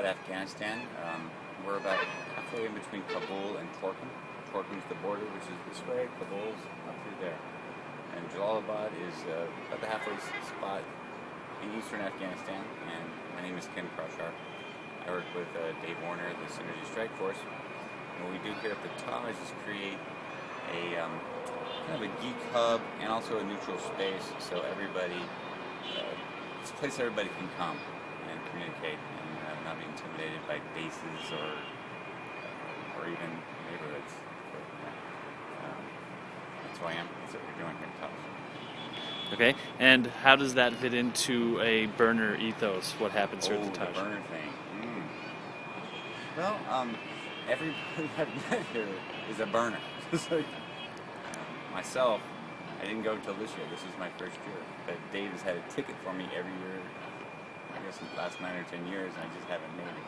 Afghanistan. We're about halfway in between Kabul and Torkham. Torkham's the border, which is this way. Kabul's up through there. And Jalalabad is about the halfway spot in eastern Afghanistan. And my name is Ken Taj. I work with Dave Warner, the Synergy Strike Force. And what we do here at the Taj is create a kind of a geek hub and also a neutral space, so everybody, it's a place everybody can come and communicate and not be intimidated by bases or even neighborhoods. So, that's who I am. That's what we're doing here at Taj. Okay, and how does that fit into a burner ethos? What happens here at the Taj? The burner thing. Well, everybody I've met here is a burner. Myself, I didn't go until this year. This is my first year. But Dave has had a ticket for me every year, I guess in the last 9 or 10 years, and I just haven't made it.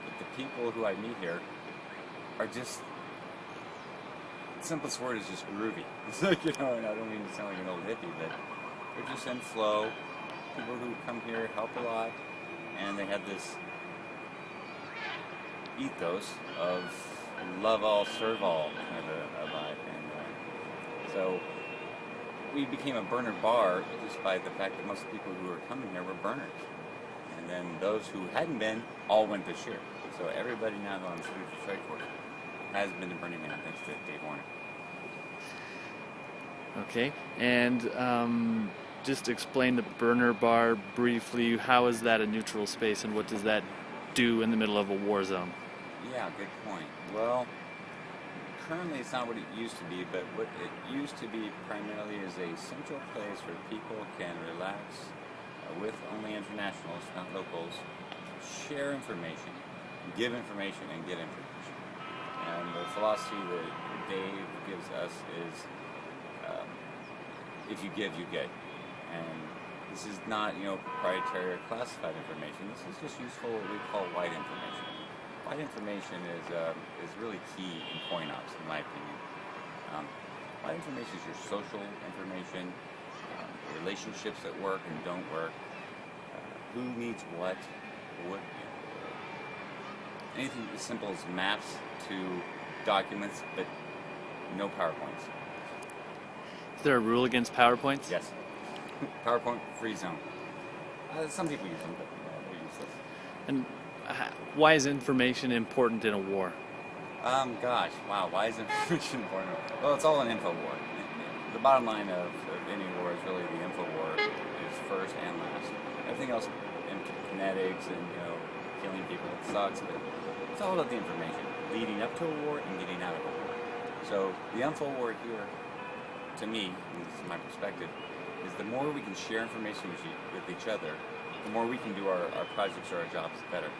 But the people who I meet here are just, the simplest word is just groovy. It's like, and I don't mean to sound like an old hippie, but they're just in flow. People who come here help a lot, and they have this ethos of love all, serve all kind of a vibe. And so we became a burner bar just by the fact that most people who were coming here were burners. And then those who hadn't been all went this year. So everybody now on Synergy Strike Force has been to Burning Man thanks to Dave Warner. Okay, and just explain the burner bar briefly. How is that a neutral space, and what does that do in the middle of a war zone? Yeah, good point. Well, currently it's not what it used to be, but what it used to be primarily is a central place where people can relax with only internationals, not locals, share information, give information, and get information. And the philosophy that Dave gives us is if you give, you get. And this is not, proprietary or classified information. This is just useful, what we call white information. White information is really key in coin ops, in my opinion. White information is your social information, relationships that work and don't work, who needs what, anything as simple as maps to documents, but no PowerPoints. Is there a rule against PowerPoints? Yes. PowerPoint free zone. Some people use them, but they're useless. And why is information important in a war? Gosh, wow, why is information important? Well, it's all an info war. The bottom line of any war is really the info war is first and last. Everything else, kinetics and, killing people, it sucks, but it's all about the information, leading up to a war and getting out of a war. So the info war here, to me, and this is my perspective, is the more we can share information with each other, the more we can do our projects or our jobs better.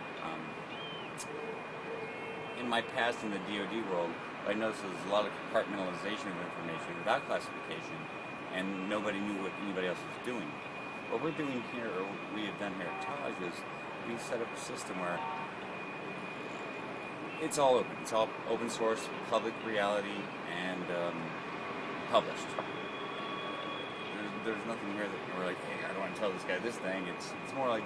In my past in the DoD world, I noticed there was a lot of compartmentalization of information without classification, and nobody knew what anybody else was doing. What we're doing here, or what we have done here at Taj, is we've set up a system where it's all open. It's all open source, public reality, and published. There's nothing here that we're like, hey, I don't want to tell this guy this thing. It's more like,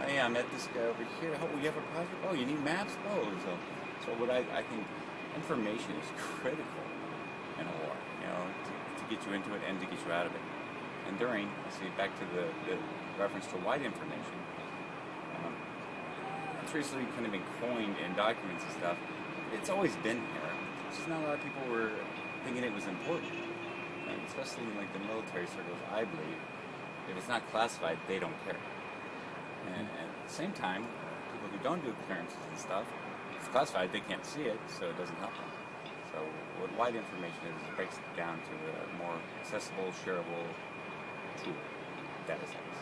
hey, I met this guy over here. Oh, you have a project? Oh, you need maps? Oh, so what I think information is critical in a war, to get you into it and to get you out of it. And back to the reference to white information, it's recently kind of been coined in documents and stuff. It's always been here. Just not a lot of people were thinking it was important. And especially in the military circles, I believe, if it's not classified, they don't care. And at the same time, people who don't do clearances and stuff, if it's classified, they can't see it, so it doesn't help them. So what white information is, it breaks it down to a more accessible, shareable tool. Data science.